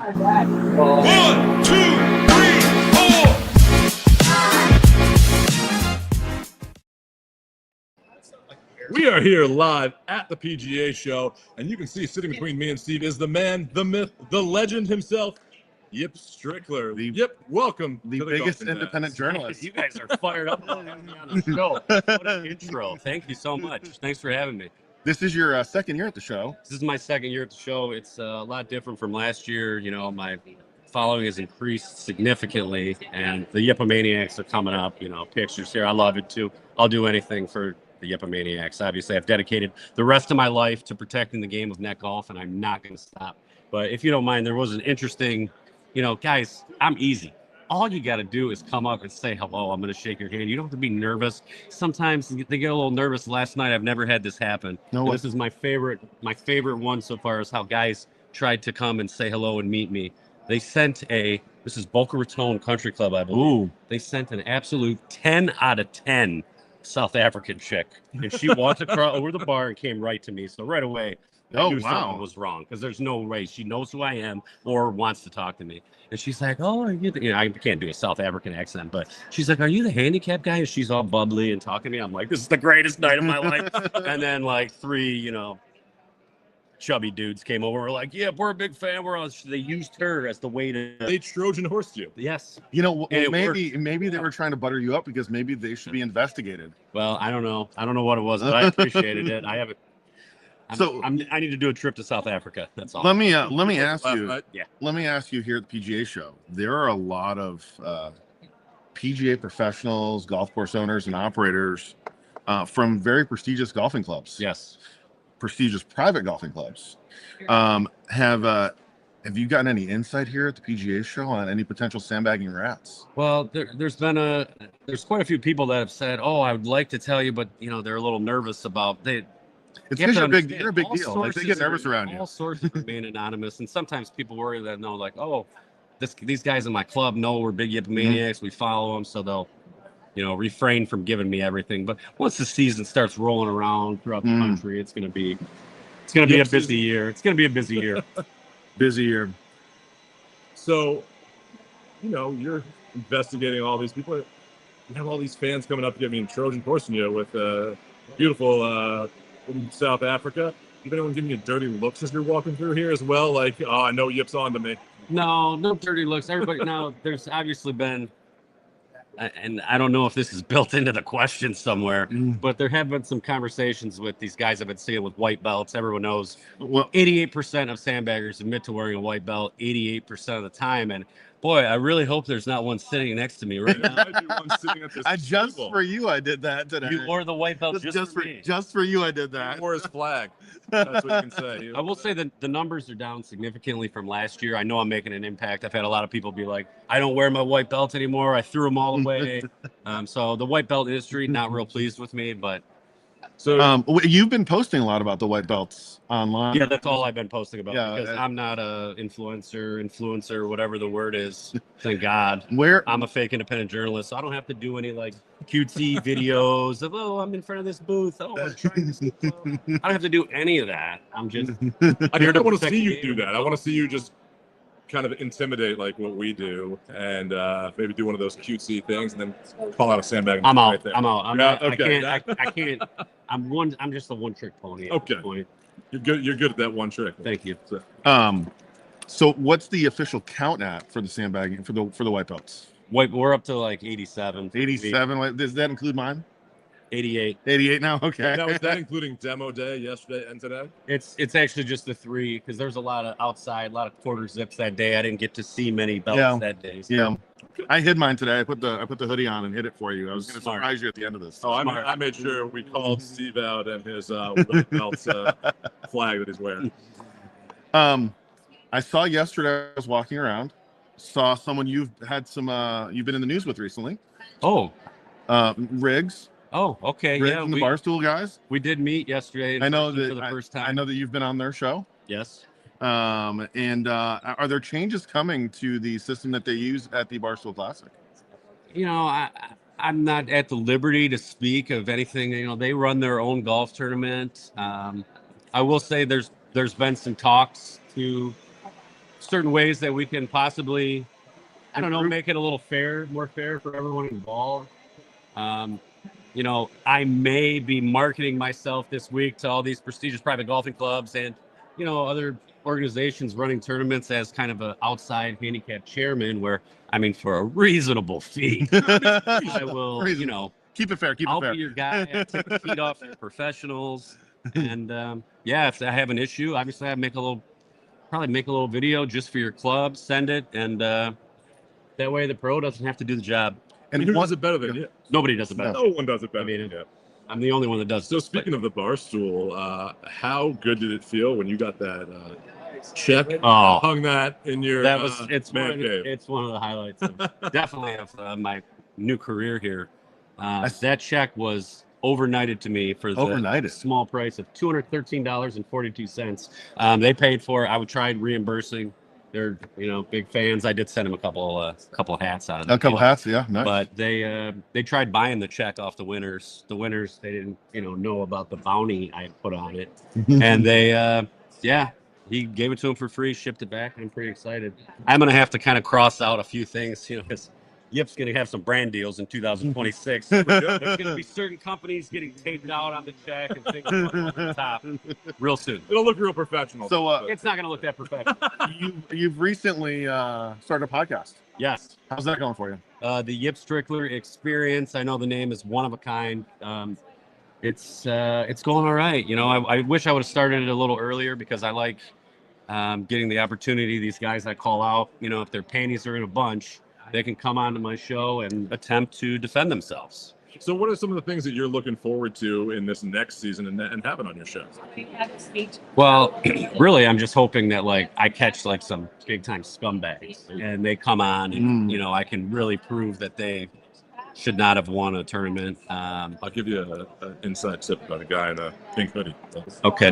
1, 2, 3, 4. We are here live at the PGA Show, and you can see sitting between me and Steve is the man, the myth, the legend himself, Yip Strickler. Yip, welcome the to the biggest Golfing independent Dads. journalist. You guys are fired up about having me on the show. What an intro. Thank you so much. Thanks for having me. This is your second year at the show. This is my second year at the show. It's a lot different from last year. You know, my following has increased significantly, and the Yipomaniacs are coming up. You know, pictures here. I love it too. I'll do anything for the Yipomaniacs. Obviously, I've dedicated the rest of my life to protecting the game of net golf, and I'm not going to stop. But if you don't mind, there was an interesting, you know, guys, I'm easy. All you got to do is come up and say hello. I'm going to shake your hand. You don't have to be nervous. Sometimes they get a little nervous. Last night, I've never had this happen. No, this is my favorite one so far is how guys tried to come and say hello and meet me. They sent this is Boca Raton Country Club, I believe. Ooh. They sent an absolute 10 out of 10 South African chick. And she walked across over the bar and came right to me. So right away, I knew something was wrong because there's no way she knows who I am or wants to talk to me. And she's like, "Oh, are you know, I can't do a South African accent, but she's like, "Are you the handicap guy?" And she's all bubbly and talking to me. I'm like, "This is the greatest night of my life." And then like three, you know, chubby dudes came over. We're like, "Yeah, we're a big fan." They used her as the way to. They Trojan horsed you. Yes. You know, And maybe they were trying to butter you up because maybe they should be investigated. Well, I don't know. I don't know what it was, but I appreciated it. I haven't. I need to do a trip to South Africa. That's all. Let me ask you. Yeah. Let me ask you here at the PGA Show. There are a lot of PGA professionals, golf course owners, and operators from very prestigious golfing clubs. Yes. Prestigious private golfing clubs. Have you gotten any insight here at the PGA Show on any potential sandbagging rats? Well, there's quite a few people that have said, "Oh, I would like to tell you," but you know they're a little nervous about It's because you're a big deal. Like they get nervous around you. All sources remain anonymous, and sometimes people worry that like, "Oh, these guys in my club know we're big Yipomaniacs. We follow them, so they'll, you know, refrain from giving me everything." But once the season starts rolling around throughout the country, it's gonna be a busy year. It's gonna be a busy year. Busy year. So, you know, you're investigating all these people. You have all these fans coming up to you. I mean, Trojan horsing you with beautiful from South Africa. Has anyone giving you dirty looks as you're walking through here as well? Like, "Oh, I know Yip's on to me." No dirty looks. Everybody now. There's obviously been, and I don't know if this is built into the question somewhere, but there have been some conversations with these guys I've been seeing with white belts. Everyone knows 88% of sandbaggers admit to wearing a white belt 88% of the time. And boy, I really hope there's not one sitting next to me right now. There might be one sitting at this Just table. for you, I did that today. You wore the white belt just for me. Just for you, I did that. He wore his flag. That's what you can say. I will say that the numbers are down significantly from last year. I know I'm making an impact. I've had a lot of people be like, "I don't wear my white belt anymore. I threw them all away." So the white belt industry, not real pleased with me, but. So you've been posting a lot about the white belts online. Yeah, that's all I've been posting about because I'm not a influencer, whatever the word is. Thank God. I'm a fake independent journalist, so I don't have to do any like cutesy videos of, "Oh, I'm in front of this booth. Oh, I'm trying this." I don't have to do any of that. I'm just. I kind of want to see you do that. I want to see you just kind of intimidate like what we do, and maybe do one of those cutesy things, and then call out a sandbag. I'm out. Right there. I'm out. Okay. I can't. I'm just a one trick pony. Okay. You're good at that one trick. Thank you. So what's the official count at for the sandbagging for the white belts? We're up to like 87. 87. Does that include mine? 88. 88 now. Okay. Now is that including demo day yesterday and today? It's actually just the three because there's a lot of outside, a lot of quarter zips that day. I didn't get to see many belts that day. So. Yeah. I hid mine today. I put the hoodie on and hid it for you. I was going to surprise you at the end of this. Oh, I made sure we called Steve out and his white belts flag that he's wearing. I saw yesterday. I was walking around, saw someone you've been in the news with recently. Oh, Riggs. Oh, okay. Riggs and the Barstool guys. We did meet yesterday. I know that for the first time. I know that you've been on their show. Yes. And are there changes coming to the system that they use at the Barstool Classic? You know, I'm not at the liberty to speak of anything. You know, they run their own golf tournament. I will say there's been some talks to certain ways that we can possibly, I don't know, Improve. make it a little more fair for everyone involved. You know, I may be marketing myself this week to all these prestigious private golfing clubs and, you know, other organizations running tournaments as kind of an outside handicap chairman where, I mean, for a reasonable fee, I will, you know, keep it fair. I'll be your guy. I'll take the heat off your professionals. And yeah, if I have an issue, obviously I probably make a little video just for your club, send it. And that way the pro doesn't have to do the job. And who does it better than you? Nobody does it better. No one does it better. I mean, than you. I'm the only one that does. So speaking of the Barstool, how good did it feel when you got that check? Oh, Hung that in your that was it's man cave. It's one of the highlights of, definitely of my new career here. That check was overnighted to me for the small price of $213.42. They paid for it. I tried reimbursing. They're, you know, big fans. I did send them a couple hats out of them. A couple hats, yeah, nice. But they tried buying the check off the winners. The winners, they didn't, you know about the bounty I put on it, and they, yeah, he gave it to him for free, shipped it back. I'm pretty excited. I'm gonna have to kind of cross out a few things, you know, because Yip's going to have some brand deals in 2026. There's going to be certain companies getting taped out on the check and things on the top real soon. It'll look real professional. So it's not going to look that professional. You've recently started a podcast. Yes. How's that going for you? The Yip Strickler Experience. I know the name is one of a kind. It's going all right. You know, I wish I would have started it a little earlier because I like getting the opportunity. These guys I call out, you know, if their panties are in a bunch, they can come onto my show and attempt to defend themselves. So what are some of the things that you're looking forward to in this next season and having on your show? Well, really, I'm just hoping that, like, I catch, like, some big-time scumbags, and they come on, and, you know, I can really prove that they should not have won a tournament. I'll give you an inside tip about a guy in a pink hoodie. Okay.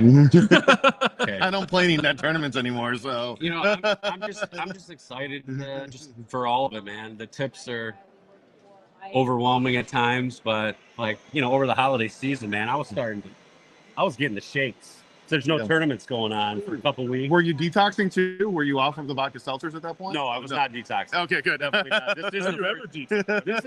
Okay. I don't play any net tournaments anymore, so you know, I'm just excited just for all of it, man. The tips are overwhelming at times, but like, you know, over the holiday season, man, I was getting the shakes. There's no tournaments going on for a couple weeks. Were you detoxing too? Were you off of the vodka seltzers at that point? No, I was not detoxing. Okay, good. Definitely not. This is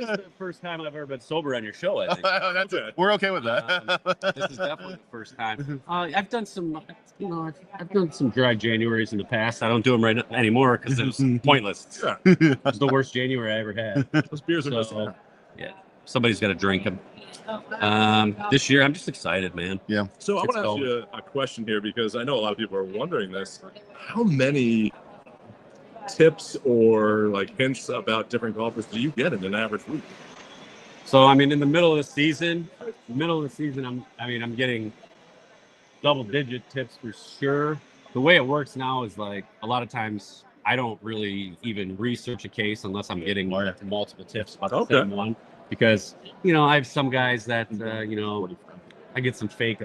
the first time I've ever been sober on your show, I think. That's it. We're okay with that. This is definitely the first time. I've done some, you know, I've done some dry Januaries in the past. I don't do them right anymore because it was pointless. Yeah. It was the worst January I ever had. Those beers are missing. Yeah, somebody's got to drink them. This year, I'm just excited, man. Yeah. So I want to ask you a question here because I know a lot of people are wondering this. How many tips or like hints about different golfers do you get in an average week? So, I mean, in the middle of the season, I'm getting double-digit tips for sure. The way it works now is like a lot of times I don't really even research a case unless I'm getting multiple tips about the same one. Because, you know, I have some guys that, you know, I get some fake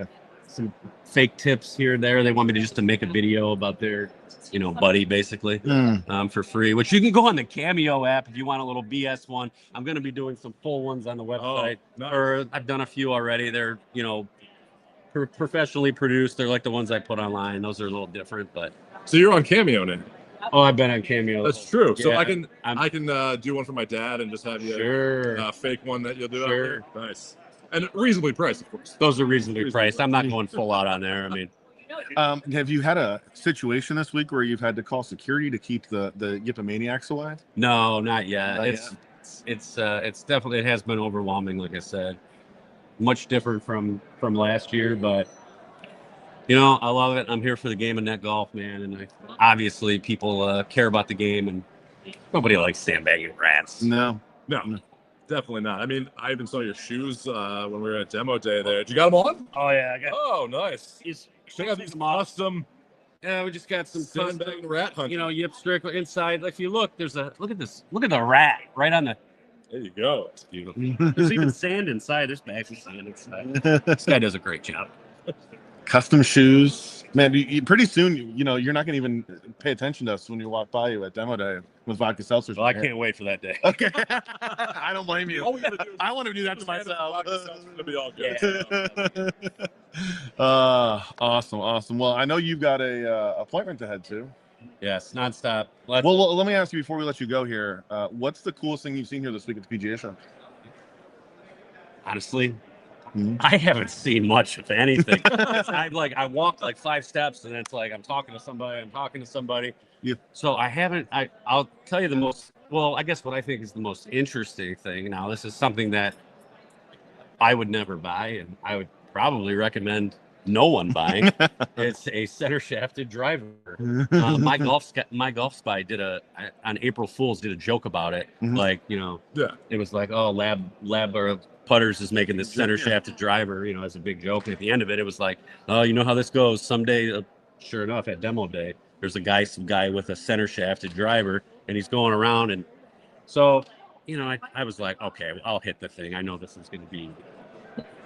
tips here and there. They want me to make a video about their, you know, buddy, basically, for free, which you can go on the Cameo app if you want a little BS one. I'm going to be doing some full ones on the website. Nice. Or I've done a few already. They're, you know, professionally produced. They're like the ones I put online. Those are a little different, but. So you're on Cameo now? Oh, I've been on Cameo. That's true. Yeah, so I can do one for my dad and just have you fake one that you'll do out there. Nice. And reasonably priced, of course. Those are reasonably priced. I'm not going full out on there. I mean, have you had a situation this week where you've had to call security to keep the Yippomaniacs away? No, not yet. It's definitely, it has been overwhelming. Like I said, much different from last year, but you know, I love it. I'm here for the game of net golf, man. And obviously people care about the game, and nobody likes sandbagging rats. No, definitely not. I mean, I even saw your shoes when we were at demo day there. Did you got them on? Oh, yeah. Oh, nice. Check out these custom. Yeah, we just got some sandbagging rat hunting. You know, Yip Strickler inside. If you look, look at this. Look at the rat right on the. There you go. It's beautiful. There's even sand inside. There's bags of sand inside. This guy does a great job. Custom shoes, man. You pretty soon, you know, you're not gonna even pay attention to us when you walk by you at demo day with vodka seltzers. Well, I can't wait for that day. Okay, I don't blame you. I want to do that to myself. It'll be all good. Yeah. Awesome. Well, I know you've got a appointment to head to. Yes, nonstop. Well, let me ask you before we let you go here. What's the coolest thing you've seen here this week at the PGA Show? Honestly, Mhm. I haven't seen much of anything. I walked like 5 steps, and it's like I'm talking to somebody. Yeah. So I haven't. I'll tell you the most. Well, I guess what I think is the most interesting thing. Now, this is something that I would never buy, and I would probably recommend no one buying. It's a center shafted driver. My golf spy did on April Fools did a joke about it. Mhm. Like, Yeah. it was like, oh, lab or putters is making this center shafted driver, as a big joke. And at the end of it, it was like, oh, you know how this goes someday. Sure enough, at demo day, there's some guy with a center shafted driver, and he's going around. And so, I was like, okay, I'll hit the thing. I know this is going to be.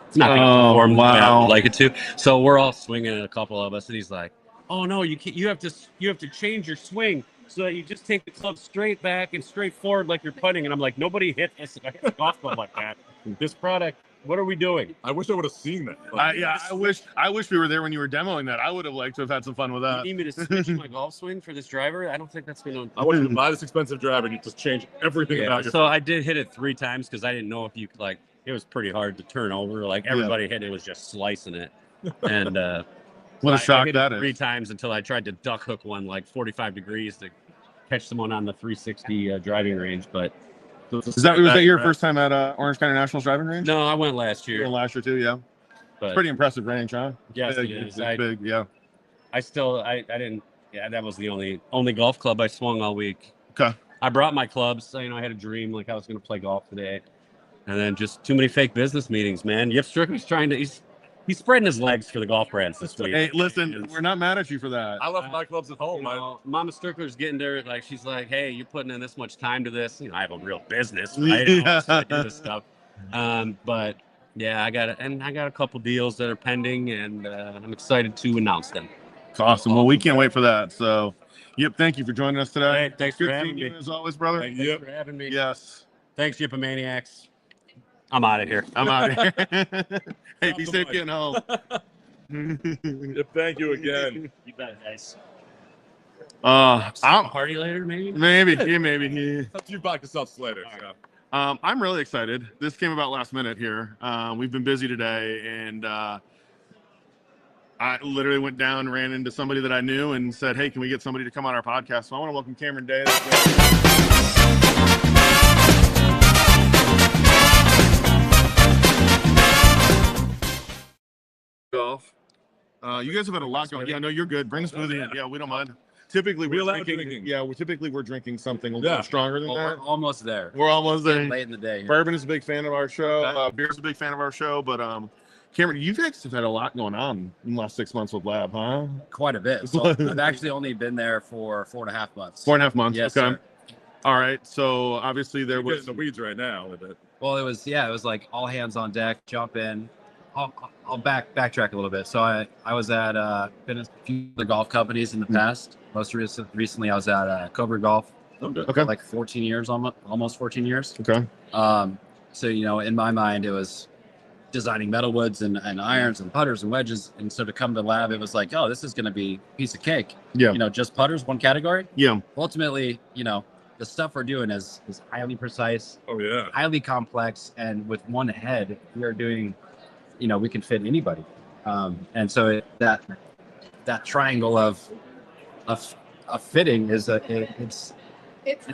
It's not going to perform the way I would like it to. So we're all swinging, a couple of us, and he's like, "Oh no, you can't. You have to change your swing so that you just take the club straight back and straight forward like you're putting." And I'm like, "Nobody hit a golf club like that. This product. What are we doing?" I wish I would have seen that. I wish we were there when you were demoing that. I would have liked to have had some fun with You that. need me to switch my golf swing for this driver? I don't think that's going to. I want you to buy this expensive driver and you just change everything about your. So I did hit it 3 times because I didn't know if you could it was pretty hard to turn over. Like everybody hit it was just slicing it. And What a shock I hit that it is. 3 times until I tried to duck hook one like 45 degrees to catch someone on the 360 driving range. But Was that your first time at Orange County Nationals driving range? no, I went last You year. went last year too, yeah. But Pretty impressive range, huh? yes, Big, it is. it's big, yeah. I didn't. Yeah, that was the only golf club I swung all week. Okay. I brought my clubs. I had a dream like I was going to play golf today, and then just too many fake business meetings. Man, Yip Strickler's he's spreading his legs for the golf brands this week. Hey, listen, we're not mad at you for that. I left my clubs at home. Mama Strickler's getting there. Like she's like, hey, you're putting in this much time to this. I have a real business, right? Yeah. I do this stuff. But yeah, I got a couple deals that are pending, and I'm excited to announce them. It's awesome. Well, we can't wait for that. So, Yip, thank you for joining us today. Hey, thanks Good for having seeing me. you as always, brother. Thank Thanks you. for having me. Yes. Thanks, Yippomaniacs. I'm out of here. I'm out of here. Hey, be Drop the safe mic. getting home. Yep, thank you again. You bet, guys. I'm Party later, maybe. maybe. Talk to you about yourself later. So. I'm really excited. This came about last minute here. We've been busy today, and I literally went down, ran into somebody that I knew, and said, "Hey, can we get somebody to come on our podcast?" So I want to welcome Cameron Day. Golf. You guys have had a lot going. Yeah, no, you're good. Bring the smoothie in. Yeah, we don't mind. Typically, we're drinking. Yeah, we're drinking something a little stronger than We're that. almost there. We're almost there. Late in the day. Bourbon is a big fan of our show. Okay. Beer's a big fan of our show. But Cameron, you guys have had a lot going on in the last 6 months with Lab, huh? Quite a bit. So I've actually only been there for 4.5 months. 4.5 months. Yes, okay. sir. All right. So obviously there We're was in the weeds right now with it. Well, it was like all hands on deck, jump in. I'll backtrack a little bit. So I was at been at a few other golf companies in the past. Most recently, I was at Cobra Golf, okay. like 14 years, almost 14 years. Okay. So in my mind, it was designing metal woods and irons and putters and wedges. And so to come to Lab, it was like, oh, this is going to be a piece of cake. Yeah. Just putters, one category. Yeah. Ultimately, the stuff we're doing is highly precise, Oh yeah. highly complex, and with one head, we are doing, we can fit anybody. And so that triangle of fitting is it's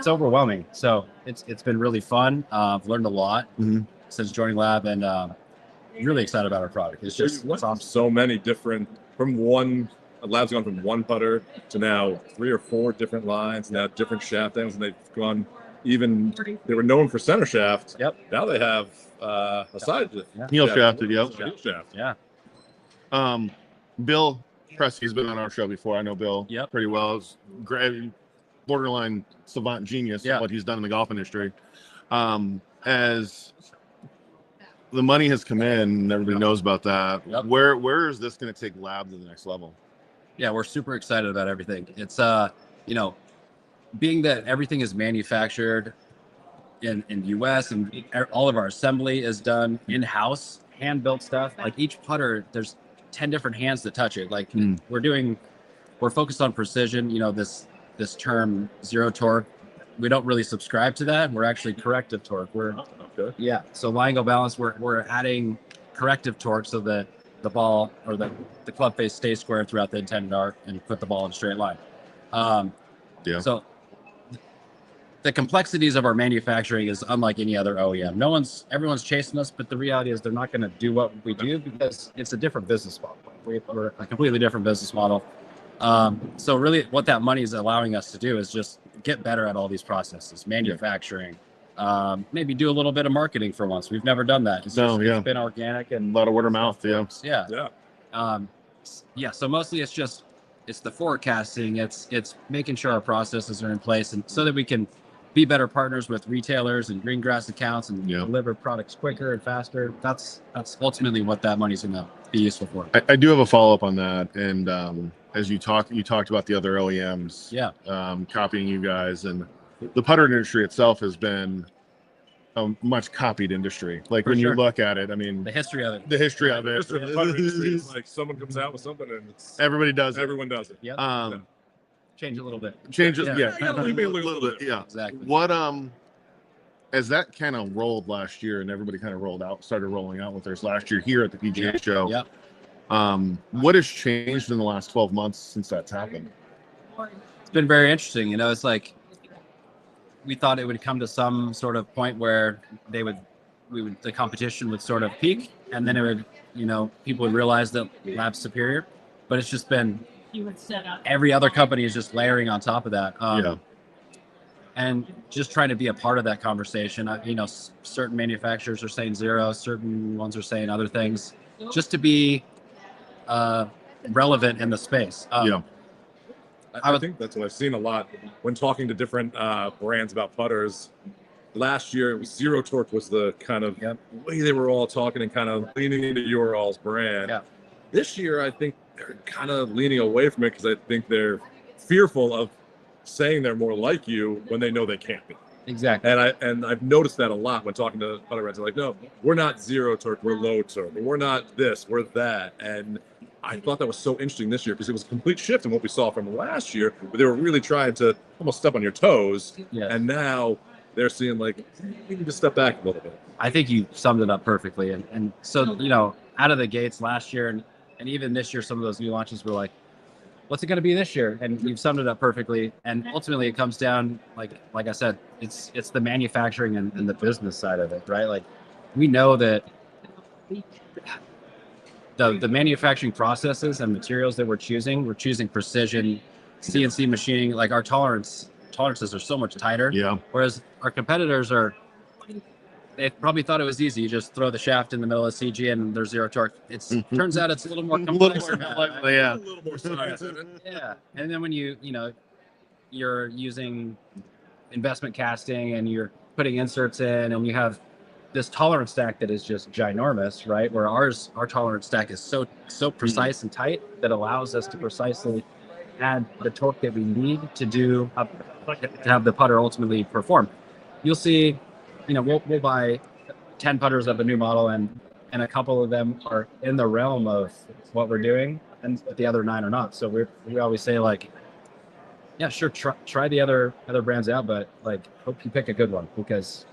overwhelming. So it's been really fun. I've learned a lot since joining Lab, and really excited about our product. It's awesome. So many different Lab's gone from one putter to now 3 or 4 different lines, now different shaft ends, and they've gone they were known for center shaft. Yep. Now they have a side Heel shafted. Yep. heel shaft. Yeah. Bill Pressey's been on our show before. I know Bill Yep. pretty well. He's borderline savant genius in what he's done in the golf industry. As the money has come in, and everybody knows about that. Yep. Where is this going to take Lab to the next level? Yeah, we're super excited about everything. It's being that everything is manufactured in the US and all of our assembly is done in-house, hand-built stuff. Like each putter, there's 10 different hands to touch it. Like we're doing we're focused on precision. This term zero torque, we don't really subscribe to that. We're actually corrective torque. Okay. So line go balance, we're adding corrective torque so that the ball or the club face stays square throughout the intended arc and you put the ball in a straight line. So the complexities of our manufacturing is unlike any other OEM. Everyone's chasing us, but the reality is they're not going to do what we do because it's a different business model. We're a completely different business model. So really what that money is allowing us to do is just get better at all these processes, manufacturing, maybe do a little bit of marketing for once. We've never done that. It's been organic and A lot of word of mouth. So mostly it's the forecasting. It's making sure our processes are in place and so that we can be better partners with retailers and green grass accounts and deliver products quicker and faster. That's ultimately what that money's going to be useful for. I do have a follow-up on that. And as you talked about the other OEMs copying you guys, and the putter industry itself has been a much copied industry. Like when you look at it, I mean, the history of it. The history of the putter industry is like someone comes out with something and everybody does it. Everyone does it. Yeah. Change a little bit. Change it. Maybe a little bit. Yeah. Exactly. What as that kind of rolled last year and everybody kind of started rolling out with theirs last year here at the PGA Show. Yeah. What has changed in the last 12 months since that's happened? It's been very interesting. It's like we thought it would come to some sort of point where the competition would sort of peak, and then it would, people would realize that Lab's superior. But it's just been every other company is just layering on top of that. And just trying to be a part of that conversation. Certain manufacturers are saying zero, certain ones are saying other things, just to be relevant in the space. I think that's what I've seen a lot when talking to different brands about putters. Last year, it was zero torque was the kind of way they were all talking and kind of leaning into your all's brand. Yeah. This year, I think they're kind of leaning away from it because I think they're fearful of saying they're more like you when they know they can't be. Exactly. And I've noticed that a lot when talking to putter brands. They're like, no, we're not zero torque, we're low torque. We're not this, we're that. And I thought that was so interesting this year because it was a complete shift in what we saw from last year, where they were really trying to almost step on your toes. Yes. And now they're seeing like, we need to step back a little bit. I think you summed it up perfectly. And so, out of the gates last year and even this year, some of those new launches were like, what's it going to be this year? And you've summed it up perfectly. And ultimately it comes down, like I said, it's the manufacturing and the business side of it, right? Like we know that the manufacturing processes and materials that we're choosing precision, CNC machining. Like our tolerances are so much tighter. Yeah. Whereas our competitors they probably thought it was easy. You just throw the shaft in the middle of CG and there's zero torque. Turns out it's a little more complex. A little more science in it. Yeah. And then when you're using investment casting and you're putting inserts in and you have this tolerance stack that is just ginormous, right? Where our tolerance stack is so precise and tight that allows us to precisely add the torque that we need to have the putter ultimately perform. You'll see, we'll buy 10 putters of a new model and a couple of them are in the realm of what we're doing and the other 9 are not. So we always say like, yeah, sure, try the other brands out, but like hope you pick a good one because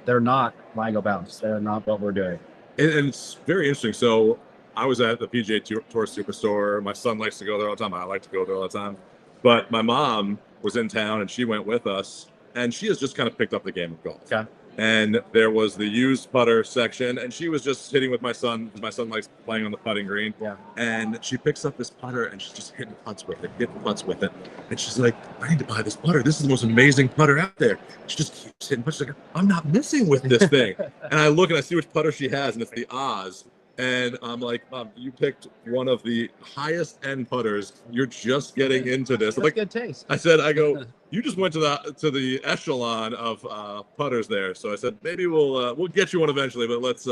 they're not LIGO bounce. They're not what we're doing. And it's very interesting. So I was at the PGA Tour Superstore. My son likes to go there all the time. I like to go there all the time. But my mom was in town and she went with us. And she has just kind of picked up the game of golf. Okay. And there was the used putter section. And she was just hitting with my son. My son likes playing on the putting green. Yeah. And she picks up this putter and she's just hitting putts with it. And she's like, I need to buy this putter. This is the most amazing putter out there. She just keeps hitting putts. She's like, I'm not missing with this thing. And I look and I see which putter she has, and it's the Oz. And I'm like, Mom, you picked one of the highest end putters. You're just getting into this. That's like good taste. I said, you just went to the echelon of putters there. So I said, maybe we'll get you one eventually, but let's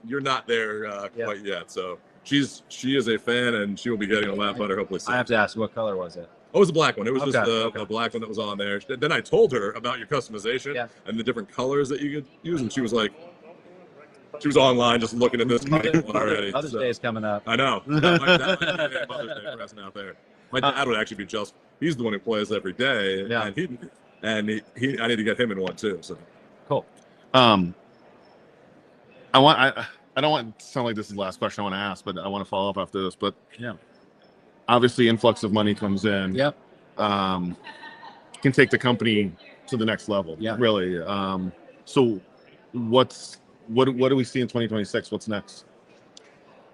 you're not there quite yet. So she is a fan, and she will be getting a lap putter hopefully soon. I have to ask, what color was it? Oh, it was a black one. It was just Okay. the black one that was on there. Then I told her about your customization and the different colors that you could use, and she was online just looking at this one already. Mother's Day is coming up. I know. That might be Mother's Day present out there. My dad would actually be jealous. He's the one who plays every day. Yeah. And he I need to get him in one too. So Cool. I don't want to sound like this is the last question I want to ask, but I want to follow up after this. But Yeah. obviously, influx of money comes in. Yep. Can take the company to the next level. Yeah. Really. So, what do we see in 2026? What's next?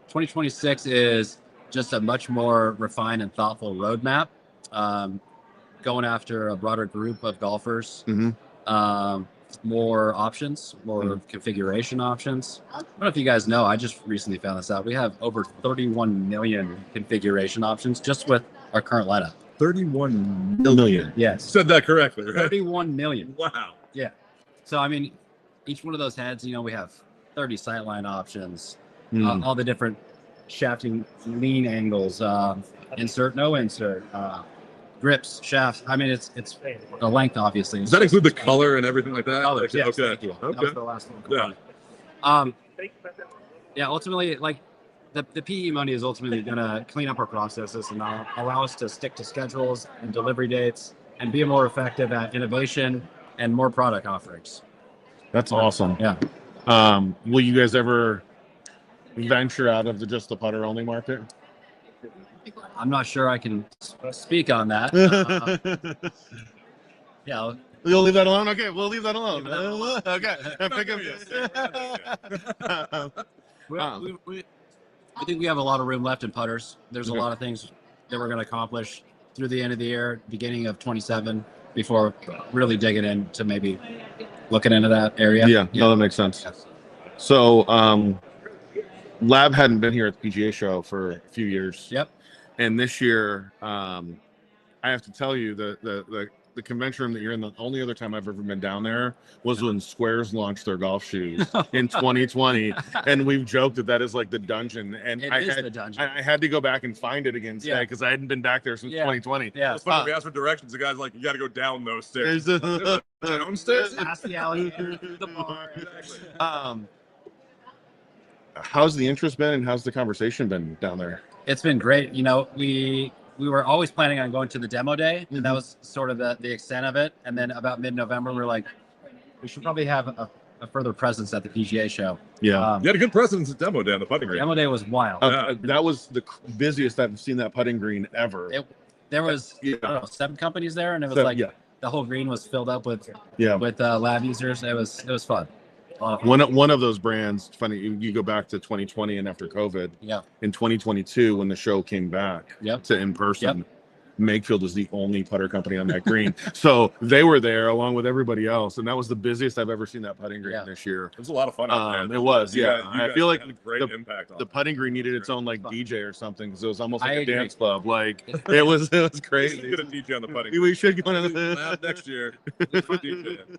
2026 is just a much more refined and thoughtful roadmap, going after a broader group of golfers, more options, more configuration options. I don't know if you guys know, I just recently found this out. We have over 31 million configuration options just with our current lineup. 31 million. Yes. said that correctly, right? 31 million. Wow. Yeah. So, I mean, each one of those heads, we have 30 sightline options, all the different shafting lean angles, insert, no insert, grips, shafts. I mean, it's the length, obviously. Does that include the color and everything like that? Colors, yes, Okay. thank you. Okay. That was the last one. Yeah. Ultimately, like the PE money is ultimately going to clean up our processes and allow us to stick to schedules and delivery dates and be more effective at innovation and more product offerings. That's awesome. Yeah. Will you guys ever venture out of just the putter only market? I'm not sure I can speak on that. Yeah. You'll leave that alone? Okay, we'll leave that alone. Okay. I think we have a lot of room left in putters. There's a lot of things that we're going to accomplish through the end of the year, beginning of 27, before really digging into maybe looking into that area. Yeah, no, that makes sense. Yes. So, Lab hadn't been here at the PGA Show for a few years. Yep. And this year, I have to tell you, the convention room that you're in, the only other time I've ever been down there was when Squares launched their golf shoes in 2020. And we've joked that is like the dungeon. And It is the dungeon. I had to go back and find it again today because I hadn't been back there since 2020. Yeah. It's funny, we asked for directions. The guy's like, you got to go down those stairs. Downstairs? Past the alligator, the bar. Exactly. How's the interest been and how's the conversation been down there? It's been great. We were always planning on going to the demo day, and that was sort of the extent of it. And then about mid-November, we're like, we should probably have a further presence at the PGA Show. Yeah. You had a good presence at demo day on the putting green. Demo day was wild. That was the busiest I've seen that putting green ever. There was I don't know, 7 companies there, and it was the whole green was filled up with lab users. It was fun. One of those brands, funny, you go back to 2020 and after COVID. Yeah. In 2022, when the show came back to in person, Makefield was the only putter company on that green. So they were there along with everybody else. And that was the busiest I've ever seen that putting green this year. It was a lot of fun out there. It was, You yeah. guys I feel like had a great impact on the it. putting green needed its own like DJ or something because it was almost like a agree. dance club. Like it was We should crazy. get a DJ on the putting green. We should go into the Lab next year.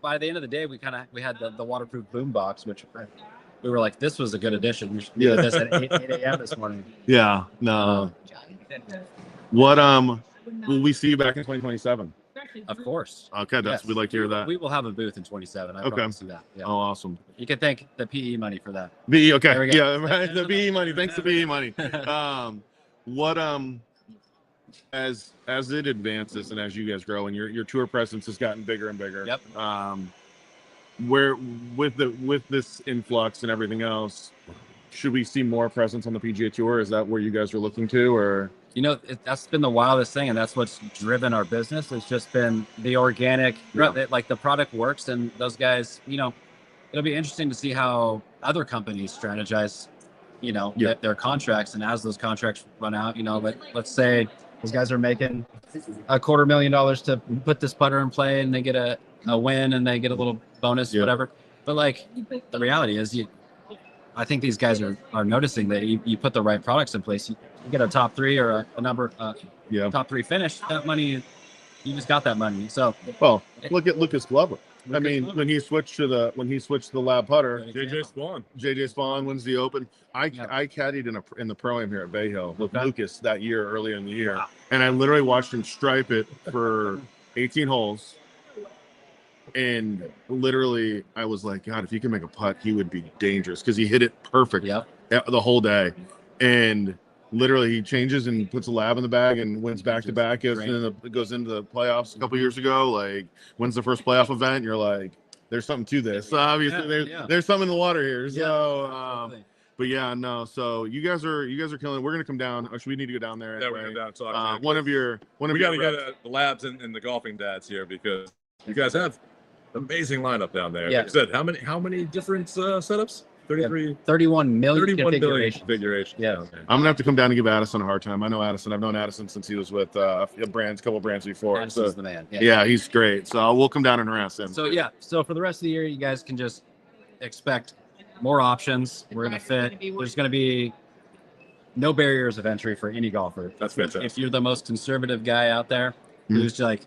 By the end of the day, we had the waterproof boom box, which we were like, this was a good addition. We should do this at 8 a.m. this morning. Yeah, no. What will we see you back in 2027? Of course. Okay, we'd like to hear that. We will have a booth in 27. I promise you that. Yeah. Oh, awesome. You can thank the PE money for that. Okay, There we go. yeah, right. The PE money. Thanks to PE money. What as it advances and as you guys grow and your tour presence has gotten bigger and bigger. Yep. Where with this influx and everything else, should we see more presence on the PGA Tour? Is that where you guys are looking to, or? That's been the wildest thing, and that's what's driven our business. It's just been the organic, like the product works, and those guys, it'll be interesting to see how other companies strategize, their contracts, and as those contracts run out, let's say those guys are making $250,000 to put this putter in play, and they get a win, and they get a little bonus, whatever. But like the reality is, I think these guys are noticing that you put the right products in place. You get a top 3 or a number, top 3 finish. That money, you just got that money. So, well, look at Lucas Glover. When he switched to the lab putter, JJ Spawn wins the Open. I caddied in the pro-am here at Bay Hill with Lucas that year, earlier in the year, and I literally watched him stripe it for 18 holes. And literally, I was like, God, if he can make a putt, he would be dangerous because he hit it perfect the whole day. And literally he changes and puts a lab in the bag and wins back to back. Goes into the playoffs a couple years ago. Like wins the first playoff event. You're like, there's something to this. Obviously, there's something in the water here. So, but yeah, no. So you guys are killing it. We're gonna come down. Or should we need to go down there? Yeah, we're gonna go down and talk. We gotta get the labs and the golfing dads here because you guys have an amazing lineup down there. Yeah. Like you said, how many different setups? 31 million 31 billion configurations. configurations. Yeah. I'm gonna have to come down and give Addison a hard time. I know Addison. I've known Addison since he was with a couple brands before. Addison's the man. Yeah, he's great. So we'll come down and harass him. So for the rest of the year, you guys can just expect more options. We're gonna fit. There's gonna be no barriers of entry for any golfer. That's fantastic. If you're the most conservative guy out there, who's like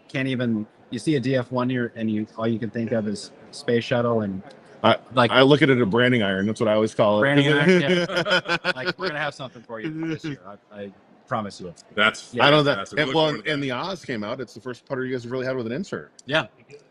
can't even, you see a DF1 here and all you can think of is space shuttle and. I look at it as a branding iron. That's what I always call it. Branding iron, yeah. Like we're gonna have something for you this year. I promise you. I know that. And the Oz came out. It's the first putter you guys have really had with an insert. Yeah,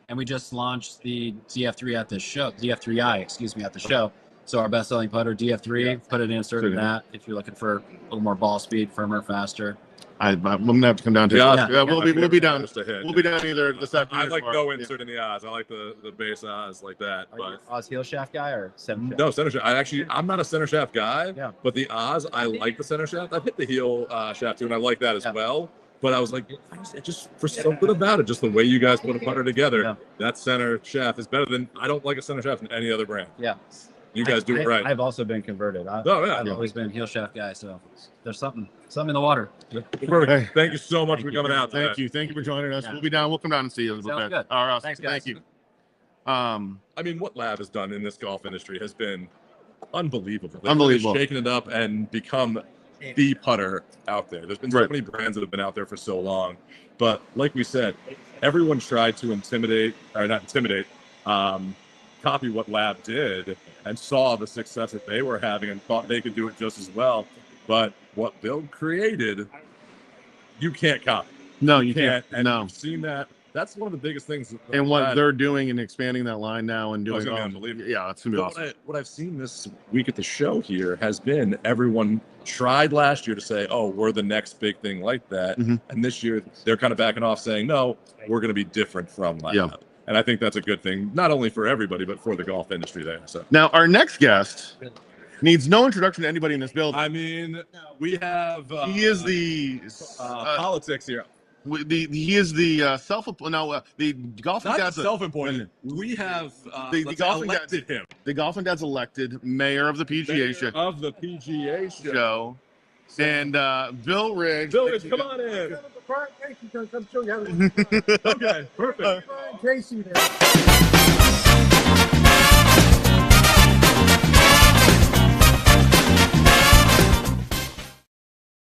and we just launched the DF3 at the show. DF3i, excuse me, at the show. So our best-selling putter DF3. Put an insert in that if you're looking for a little more ball speed, firmer, faster. I'm gonna have to come down to we'll be down. We'll be down either this afternoon. I like no insert in the Oz. I like the base Oz like that. Are you Oz heel shaft guy or center shaft? No, center shaft. I'm not a center shaft guy. Yeah. But the Oz, I like the center shaft. I've hit the heel shaft too, and I like that as well. But I was like, just for something about it, just the way you guys put a putter together, that center shaft is better than. I don't like a center shaft in any other brand. Yeah. You guys do it right. I've also been converted. I've always been a heel shaft guy, so there's something in the water. Perfect. Hey, thank you so much for coming out. Thank you for joining us. We'll be down. We'll come down and see you. Sounds good. All right, thanks, guys. Thank you. I mean, what Lab has done in this golf industry has been unbelievable. They've Unbelievable. really shaken it up and become the putter out there. There's been so many brands that have been out there for so long, but like we said, everyone tried to copy what Lab did and saw the success that they were having and thought they could do it just as well. But what Bill created, you can't copy. No, you can't. And you've seen that. That's one of the biggest things. And what they're doing and expanding that line now and doing, unbelievable. Yeah, it's gonna be awesome. What I've seen this week at the show here has been everyone tried last year to say, "Oh, we're the next big thing like that," and this year they're kind of backing off, saying, "No, we're going to be different from Lab." Yeah. And I think that's a good thing, not only for everybody, but for the golf industry there. So now our next guest needs no introduction to anybody in this building. I mean, we have he is the politics here. He is the the golfing Not dad's self-appointed. We have the golfing elected dad's him. The golfing dad's elected mayor of the PGA Show. Of the PGA Show. And Bill Riggs. Bill Riggs, come on in. Okay, perfect. Casey there.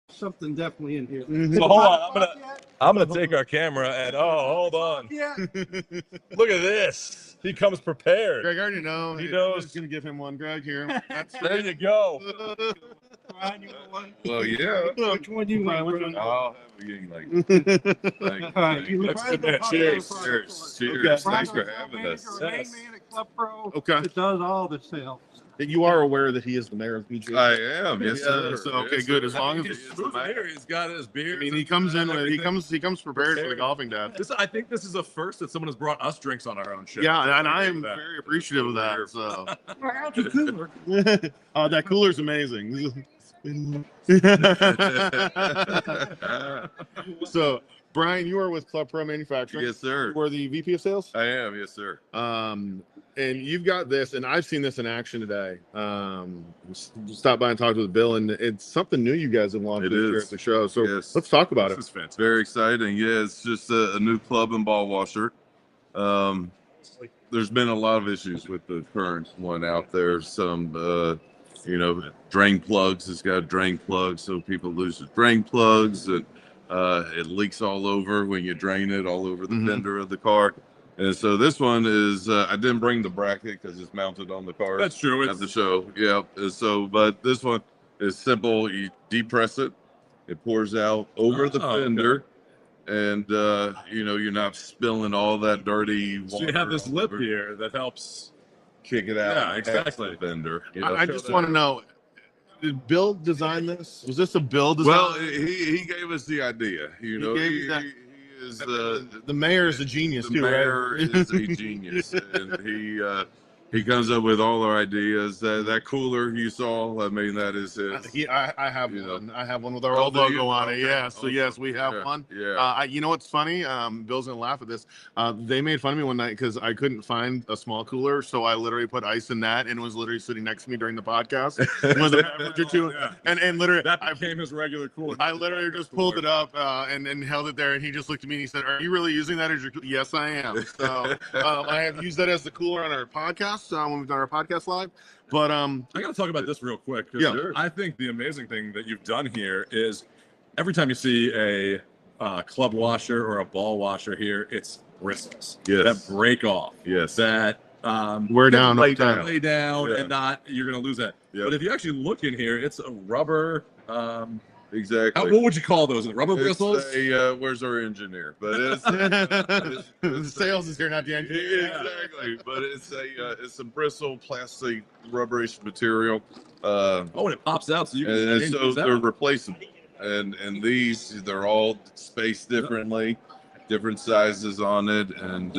Something definitely in here. So hold on, I'm gonna take our camera and hold on. Yeah. Look at this. He comes prepared. Greg, I already know. He knows. I'm just gonna give him one. Greg, here. There you go. Ryan, you want one? Well, yeah. Which one do you want? Which one? Oh, like, All right, you Let's Ryan's do that. the Cheers. partner cheers. for- Cheers. Ryan's Thanks for our having manager, us. our main Yes. man at Club Pro. Okay. It does all the sales. You are aware that he is the mayor of PGA. I am. Yes, sir. So, okay, Yes, good. sir. As long as He's got his beer. I mean, he comes in with he comes prepared for the golfing dad. I think this is a first that someone has brought us drinks on our own show. Yeah, and I'm very appreciative of that. So, How's the cooler? that cooler's amazing. So, Brian, you are with Club Pro Manufacturing. Yes, sir. You are the VP of Sales. I am. Yes, sir. And you've got this, and I've seen this in action today. Stopped by and talked with Bill, and it's something new you guys have launched this year at the show. So let's talk about it. This is fantastic. Very exciting. Yeah, it's just a new club and ball washer. There's been a lot of issues with the current one out there. Some, drain plugs. It's got drain plugs, so people lose the drain plugs, and it leaks all over when you drain it, all over the fender of the car. And so this one is, I didn't bring the bracket because it's mounted on the car. That's true. At the show. Yeah. And so, but this one is simple. You depress it. It pours out over the fender. Okay. And, you're not spilling all that dirty water. So you have this lip here that helps kick it out. Yeah, exactly. The fender. I just want to know, did Bill design this? Was this a Bill design? Well, he gave us the idea. You know, gave you that- he is the mayor is a genius the too, mayor right? is a genius, and he comes up with all our ideas. That cooler you saw, I mean, that is his. I have You know. one. I have one with our Oh, old do you? logo on it. Okay. Yeah. So yes, we have Yeah, one. yeah. You know what's funny? Bill's gonna laugh at this. They made fun of me one night because I couldn't find a small cooler, so I literally put ice in that, and it was literally sitting next to me during the podcast. Was a beverage or two, Yeah. and literally That became his regular cooler. I literally just pulled it up and held it there, and he just looked at me and he said, "Are you really using that as your?" Yes, I am. So I have used that as the cooler on our podcast when we've done our podcast live. But I got to talk about this real quick. 'Cause Yeah. I think the amazing thing that you've done here is every time you see a club washer or a ball washer here, it's bristles Yes. that break off. Yes. That we're down. lay up top. down. lay down Yeah. and not you're going to lose that. Yep. But if you actually look in here, it's a rubber. Exactly. What would you call those? Rubber bristles? Where's our engineer? But it's The sales is here, not the engineer. exactly. But it's a bristle plastic rubberish material. Oh, and it pops out, so you can And change so these they're out. replaceable. And these, they're all spaced differently, different sizes on it. And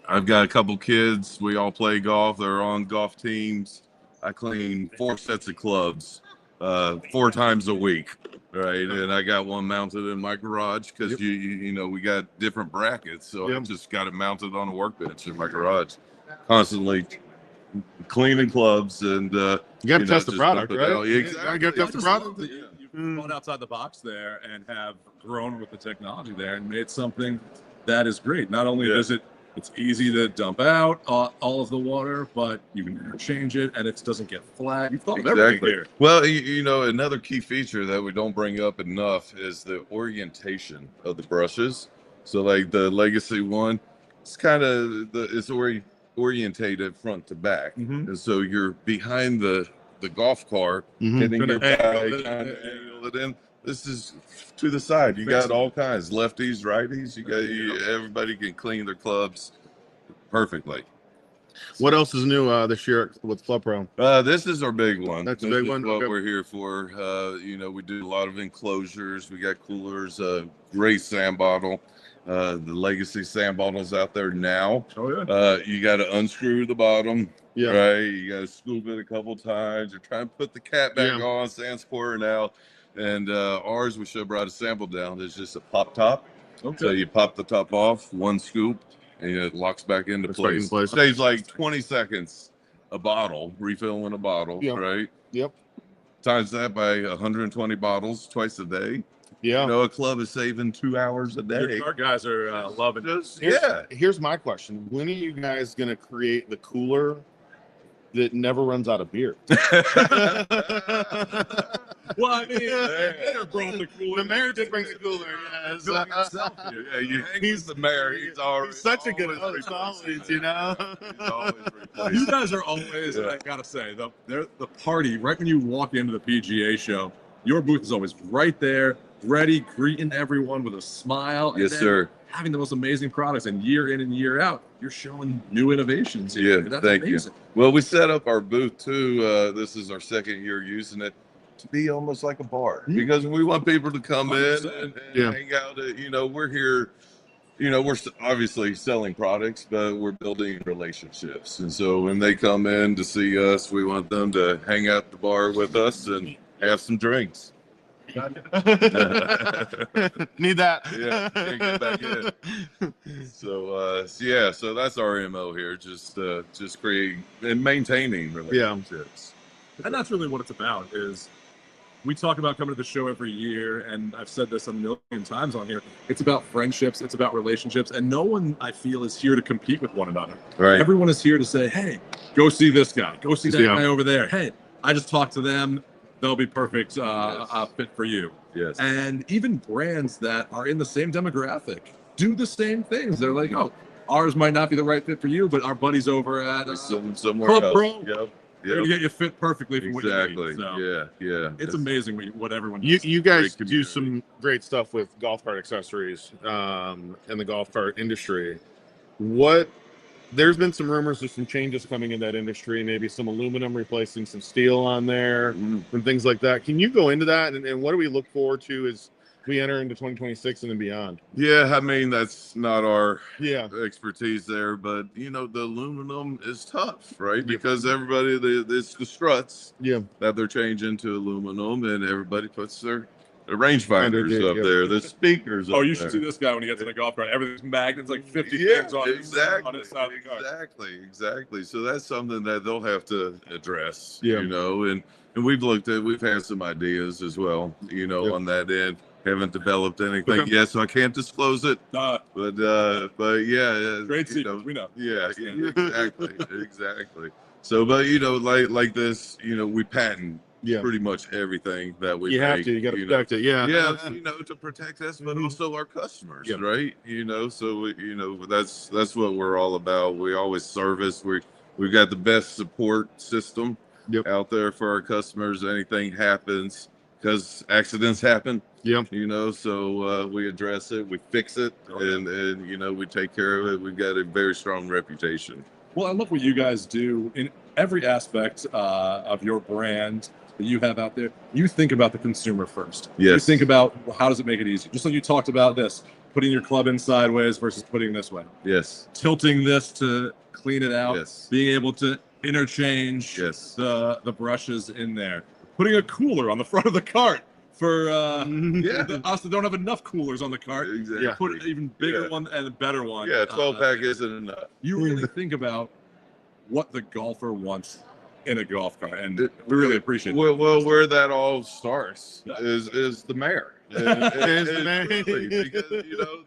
I've got a couple kids. We all play golf. They're on golf teams. I clean 4 sets of clubs 4 times a week, right? And I got one mounted in my garage because Yep. you know we got different brackets, so I Yep. just got it mounted on a workbench in my garage, constantly cleaning clubs and You got to you know, test the just product, dump it right? out. You Exactly. got to I test the just product. love that you've gone outside the box there and have grown with the technology there and made something that is great. Not only Yeah. does it's easy to dump out all of the water, but you can interchange it and it doesn't get flat. You've thought of everything Exactly. here. Well, you know, another key feature that we don't bring up enough is the orientation of the brushes. So, like the Legacy one, it's kind of orientated front to back, Mhm. and so you're behind the golf cart, Mhm. hitting Gonna your back, angle it kind of in. angle it in. This is to the side. You got all kinds, lefties, righties. Everybody can clean their clubs perfectly. What else is new this year with Club Pro? This is our big one. That's a This big is one? What Okay. we're here for. You know, we do a lot of enclosures. We got coolers, great sand bottle. The Legacy sand bottles out there now. Oh yeah. You got to unscrew the bottom, Yeah. right? You got to scoop it a couple times. You're trying to put the cap back Yeah. on, sand's pouring out. And ours, we should have brought a sample down. It's just a pop top. Okay. So you pop the top off, one scoop, and it locks back into It's back in place. place. Saves like 20 seconds a bottle, refilling a bottle, Yeah. right? Yep. Times that by 120 bottles twice a day. Yeah. You know, a club is saving 2 hours a day. Our guys are loving it. Just, yeah. Here's my question: when are you guys gonna create the cooler that never runs out of beer? Well, I mean, the mayor brought the cooler. The mayor did bring the cooler. Yes. Building himself here. Yeah, he's the mayor. He's already He's such a good always host, always, you know. He's always You replaced. guys are always, Yeah. I gotta say, the party, right when you walk into the PGA show, your booth is always right there, ready, greeting everyone with a smile. and Yes, then sir. Having the most amazing products, and year in and year out, you're showing new innovations here. Yeah, That's thank you. amazing. Well, we set up our booth too. This is our second year using it to be almost like a bar because we want people to come in 100%. and Yeah. hang out. You know, we're here. You know, we're obviously selling products, but we're building relationships. And so when they come in to see us, we want them to hang out at the bar with us and have some drinks. Need that. Yeah, can't get back in. So that's our MO here. Just creating and maintaining relationships. And that's really what it's about. Is we talk about coming to the show every year, and I've said this a million times on here. It's about friendships, it's about relationships, and no one, I feel, is here to compete with one another. Right. Everyone is here to say, "Hey, go see this guy. Go see that Yeah. guy over there. Hey, I just talked to them. They'll be perfect Yes. fit for you." Yes. And even brands that are in the same demographic do the same things. They're like, "Oh, ours might not be the right fit for you, but our buddies over at Somewhere Club else. Pro. Yep. they're gonna get you fit perfectly for what you Exactly. need." So Yeah. it's amazing what everyone You does. guys Great do community. some great stuff with golf cart accessories in the golf cart industry. What there's been some rumors of some changes coming in that industry, maybe some aluminum replacing some steel on there and things like that. Can you go into that and what do we look forward to as we enter into 2026 and then beyond? Yeah, I mean that's not our Yeah. expertise there, but you know the aluminum is tough, right? Yeah. Because everybody, it's the struts Yeah. that they're changing to aluminum, and everybody puts their rangefinders Underneath, up yeah. there, the speakers. Oh, up you should see there. this guy when he gets in a golf cart. Everything's magnets, like 50 Yeah, things on exactly, his side of the car. exactly. So that's something that they'll have to address, Yeah. you know, and we've had some ideas as well, you know, Yeah. on that end. Haven't developed anything Okay. yet, so I can't disclose it. Uh, But yeah, Trade you secrets, know, we know. yeah, exactly. So, but you know, like this, you know, we patent Yeah. pretty much everything that we You have make, to. You got to know. protect it. Yeah. Yeah, you know, to protect us, but also our customers, Yeah. right? You know, so you know that's what we're all about. We always service. We've got the best support system Yep. out there for our customers. Anything happens, because accidents happen. Yep. You know, so we address it, we fix it, and you know, we take care of it. We've got a very strong reputation. Well, I love what you guys do in every aspect of your brand that you have out there. You think about the consumer first. Yes. You think about how does it make it easy. Just like you talked about this, putting your club in sideways versus putting this way. Yes. Tilting this to clean it out. Yes. Being able to interchange Yes. the brushes in there. Putting a cooler on the front of the cart for us that don't have enough coolers on the cart. Exactly. Put an even bigger Yeah. one and a better one. Yeah, 12 pack isn't enough. You really think about what the golfer wants in a golf cart, and we really appreciate it. Well, where that all starts is the mayor. Is the mayor. Because you know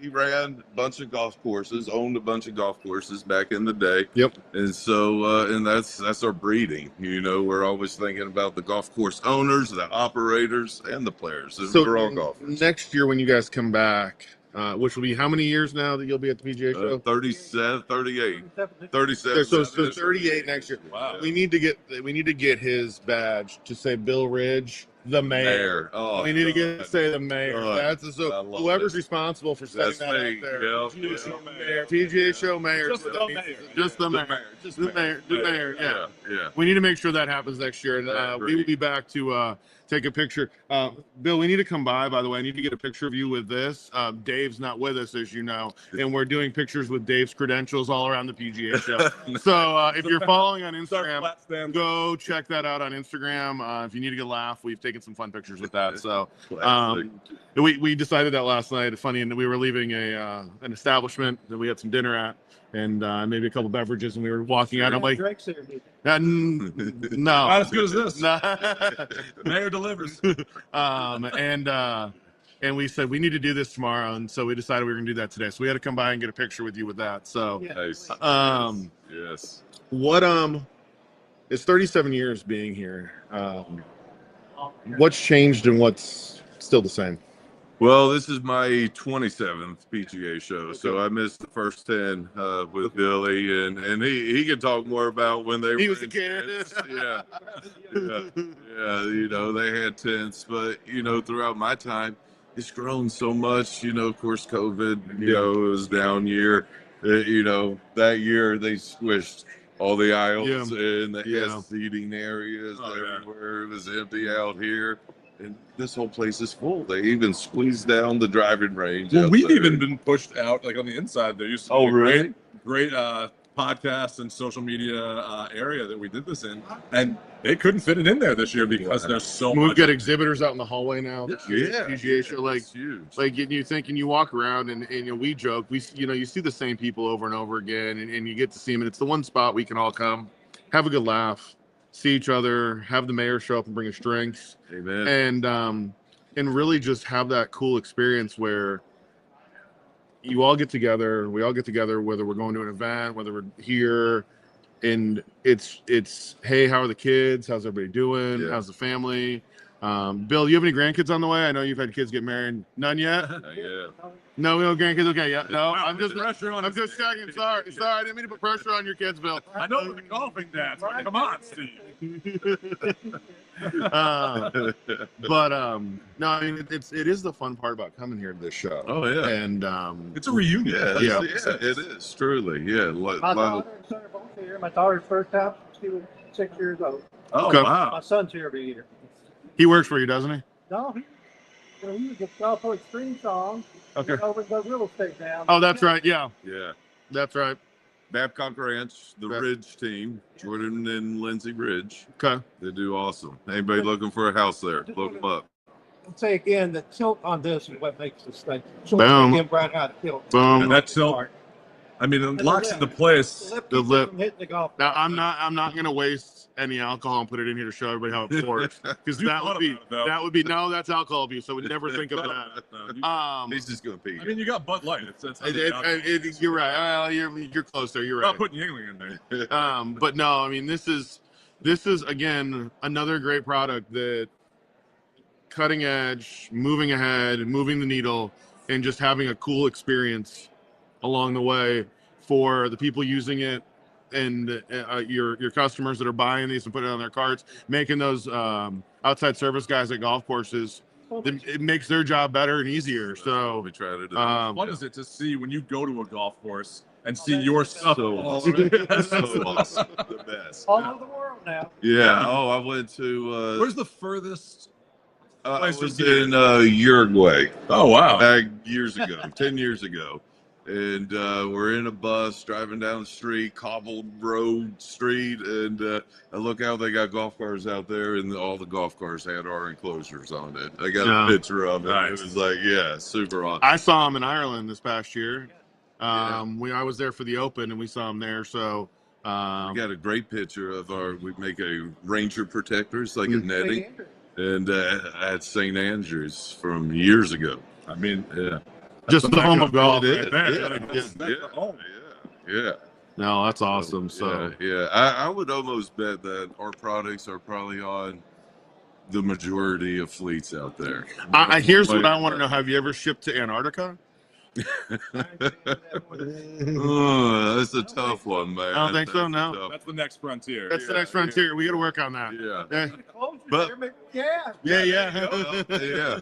he ran a bunch of golf courses, owned a bunch of golf courses back in the day. Yep. And so and that's our breeding. You know, we're always thinking about the golf course owners, the operators, and the players. And So we're all golfers. next year when you guys come back, which will be how many years now that you'll be at the PGA Show? 37, 38, 37. So 38 next year. Wow. We need to get his badge to say Bill Ridge, the mayor. Mayor. Oh, We need to get God. say the mayor. God. That's I so love whoever's it. responsible for setting That's that me. out there. Yeah. PGA Show mayor. Just the mayor. Just the mayor. Just The mayor. The mayor. Yeah. Yeah. We need to make sure that happens next year, and I we will agree. be back to take a picture. Bill, we need to come by. By the way, I need to get a picture of you with this. Dave's not with us, as you know, and we're doing pictures with Dave's credentials all around the PGA Show. So if you're following on Instagram, go check that out on Instagram. If you need a good laugh, we've taken some fun pictures with that. So we decided that last night. Funny, and we were leaving an establishment that we had some dinner at, and maybe a couple beverages, and we were walking out. I'm like, no, Not as good as this. no. Mayor delivers. And we said we need to do this tomorrow, and so we decided we were gonna do that today. So we had to come by and get a picture with you with that. So Nice. Yes. what it's 37 years being here. What's changed and what's still the same? Well, this is my 27th PGA show, so I missed the first 10 with Billy, and he can talk more about when they He were was a in kid. tents. Yeah. You know, they had tents, but you know, throughout my time, it's grown so much. You know, of course, COVID. You know, it was down year. You know, that year they squished all the aisles and the seating areas everywhere. It was empty out here. And this whole place is full. They even squeezed down the driving range. Well, out we've there. even been pushed out, like on the inside. There used to be a great podcast and social media area that we did this in, and they couldn't fit it in there this year because there's so We've much. got exhibitors out in the hallway now. Yeah. PGA Show, like It's huge. like you think, and you walk around, and you know, we joke, you see the same people over and over again, and you get to see them, and it's the one spot we can all come, have a good laugh, see each other, have the mayor show up and bring us drinks, Amen. and really just have that cool experience where you all get together, we all get together, whether we're going to an event, whether we're here, and it's hey, how are the kids? How's everybody doing? Yeah. How's the family? Bill, you have any grandkids on the way? I know you've had kids get married. None yet? Yeah. No grandkids. Okay, yeah. No, Wow, I'm just pressure on I'm just checking. Sorry. I didn't mean to put pressure on your kids, Bill. I know we're the golfing dads. But come on, Steve. No, I mean it is the fun part about coming here to this show. Oh yeah. And It's a reunion. Yeah, it is truly. Yeah. My daughter and son are both here. My daughter's first time, she was 6 years old. Oh Okay. wow. My son's here every year. he works for you, doesn't he? No, he was a Gulf Extreme song. Okay. Over the real estate now. Oh, that's right. Yeah, Yeah. that's right. Babcock Ranch, the Ridge team, Jordan and Lindsay Ridge. Okay. They do awesome. Anybody looking for a house there, look them up. I'll say again, the tilt on this is what makes this thing. So Boom. again, right how to tilt. Boom. And that tilt, I mean, it locks into place. The The lip, lip. keeps it from hitting the golf. Now I'm not gonna waste any alcohol and put it in here to show everybody how it works because You that thought would about it, though. be no, that's alcohol abuse. So we never think of that. He's just gonna pee. I mean, you got Bud Light. You're right. You're close there. You're We're not right. putting Yingling in there. But no, I mean this is again another great product that cutting edge, moving ahead, moving the needle, and just having a cool experience along the way for the people using it and your customers that are buying these and putting it on their carts, making those outside service guys at golf courses. It makes their job better and easier. So we try to do. What is it to see when you go to a golf course and see your stuff? So all awesome. over it? So awesome. The best. All over the world now. Yeah. Oh, I went to. Where's the furthest? I place was to in Uruguay Oh wow! back years ago, 10 years ago, and we're in a bus driving down the street, cobbled road street, and I look out. They got golf cars out there, and all the golf cars had our enclosures on it. I got Yeah. a picture of it. Nice. It was like, yeah, super awesome. I saw him in Ireland this past year. Yeah. I was there for the Open and we saw him there. So We got a great picture of we make a Ranger protectors like a netting, and at St. Andrews from years ago. I mean, Yeah. just the home of golf. It is. man, Yeah. that's the home. Yeah. No, that's awesome. So yeah. I would almost bet that our products are probably on the majority of fleets out there. here's what I want to know. Have you ever shipped to Antarctica? Oh, that's a tough one, man. I don't think so, That's no. tough. That's the next frontier. That's the next frontier. We got to work on that. Yeah. Yeah. Yeah.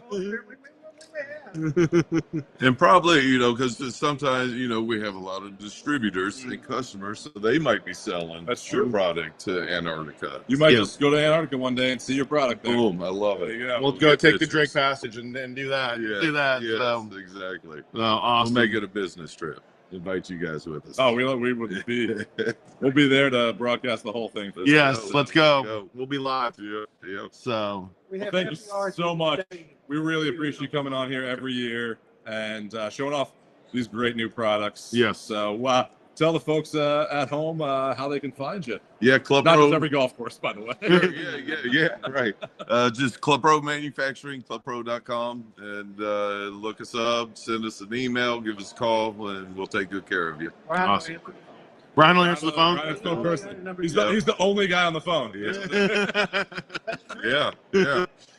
And probably, because sometimes, we have a lot of distributors and customers, so they might be selling That's your true. product to Antarctica. You might Yeah. just go to Antarctica one day and see your product there. Boom, I love There it. you go. We'll go take the pictures. Drake Passage and do that. Yeah, Do that. Yes, So, exactly. awesome. We'll make it a business trip. Invite you guys with us. Oh, we would be. We'll be there to broadcast the whole thing. For this. Yes, let's go. We'll be live. Yeah. So Well, thank you so much. We really appreciate you coming on here every year and showing off these great new products. Yes. So tell the folks at home how they can find you. Yeah, Club Not Pro. just every golf course, by the way. yeah, right. Just Club Pro Manufacturing, clubpro.com, and look us up, send us an email, give us a call, and we'll take good care of you. Awesome. Brian will answer the phone. Brian's no person. He's the only guy on the phone. Yeah.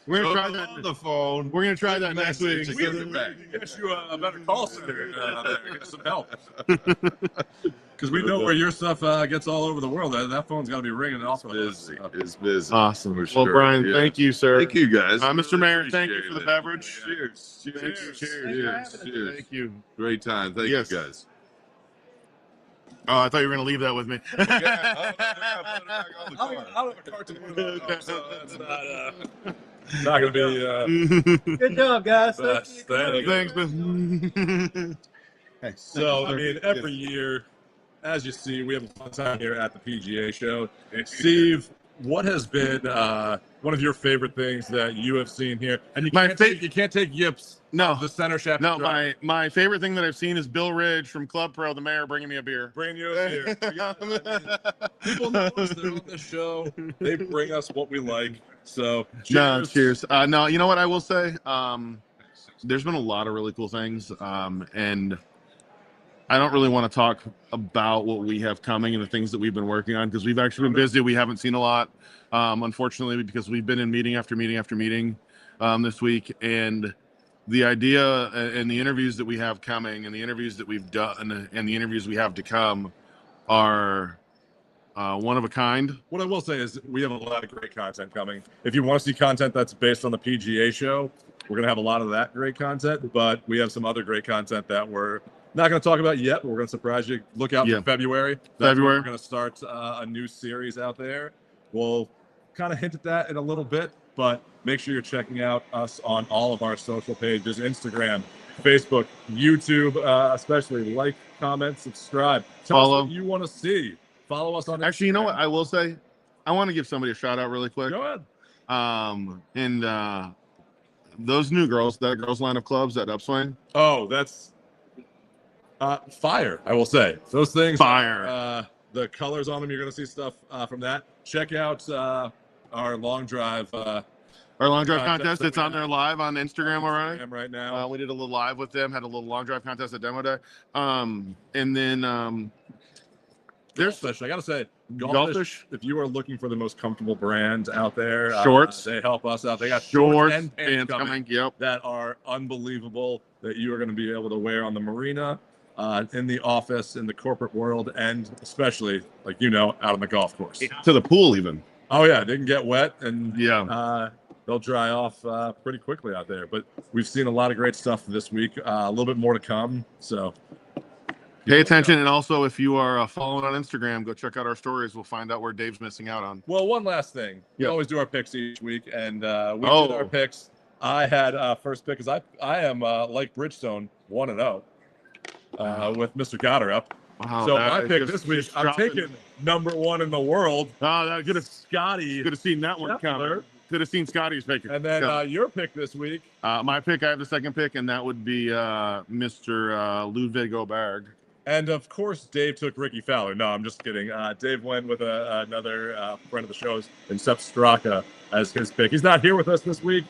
We're gonna So try on that. the phone. We're gonna try that next week. We have to back. Get you a better call center there. Get some help. Because we know where your stuff gets all over the world. That phone's got to be ringing off. Busy. It's busy. Awesome. For Well, sure. Brian, Yeah. thank you, sir. Thank you, guys. Mr. Mayor, thank you Appreciate for the it. beverage. Cheers. Thank you. Cheers. Cheers. Thank you. Great time. Thank Yes. you, guys. Oh, I thought you were gonna leave that with me. I don't have a cartoon. So it's not going to be. Good job, guys. Best. Thank you. Thank Thanks, but So, I mean, every year, as you see, we have a fun time here at the PGA Show. Steve, what has been one of your favorite things that you have seen here? And you can't take yips. No, The center shaft. no. drive. My favorite thing that I've seen is Bill Ridge from Club Pro, the mayor, bringing me a beer. Bring you up here. People know us. They're on the show. They bring us what we like. So, No, cheers. No, you know what I will say? There's been a lot of really cool things, and I don't really want to talk about what we have coming and the things that we've been working on because we've actually been busy. We haven't seen a lot, unfortunately, because we've been in meeting after meeting after meeting this week. And the idea and the interviews that we have coming and the interviews that we've done and the interviews we have to come are one of a kind. What I will say is we have a lot of great content coming. If you want to see content that's based on the PGA show, we're going to have a lot of that great content, but we have some other great content that we're not going to talk about yet, but we're going to surprise you. Look out for February. We're going to start a new series out there. We'll kind of hint at that in a little bit, but make sure you're checking out us on all of our social pages, Instagram, Facebook, YouTube, especially like, comment, subscribe. Tell us what you want to see. Follow us on Instagram. Actually, you know what I will say? I want to give somebody a shout out really quick. Go ahead. And those new girls, that girls line of clubs, that upswing. Oh, that's fire, I will say. Those things, fire. The colors on them, you're going to see stuff from that. Check out our long drive. Our long drive contest. It's on there live on Instagram already. Right now. We did a little live with them, had a little long drive contest at Demo Day. And then there's Goldfish. I got to say, Goldfish, if you are looking for the most comfortable brand out there, shorts. They help us out. They got shorts and pants coming. Yep. That are unbelievable that you are going to be able to wear on the marina, in the office, in the corporate world, and especially, like, out on the golf course. To the pool even. Oh, yeah. They can get wet and they'll dry off pretty quickly out there. But we've seen a lot of great stuff this week. A little bit more to come. So pay attention. And also, if you are following on Instagram, go check out our stories. We'll find out where Dave's missing out on. Well, one last thing. We always do our picks each week. And we did our picks. I had first pick because I am, like Bridgestone, 1-0 with Mr. Gotterup. Wow, so my pick this week, I'm taking number 1 in the world. Oh, that could have Scotty. Could have seen that one coming. Could have seen Scotty's pick. And then your pick this week. My pick, I have the second pick, and that would be Mr. Ludwig Oberg. And of course, Dave took Ricky Fowler. No, I'm just kidding. Dave went with another friend of the show's, Sepp Straka, as his pick. He's not here with us this week.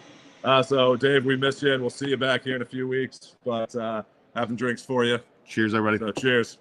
So, Dave, we miss you, and we'll see you back here in a few weeks. But have some drinks for you. Cheers, everybody. So, cheers.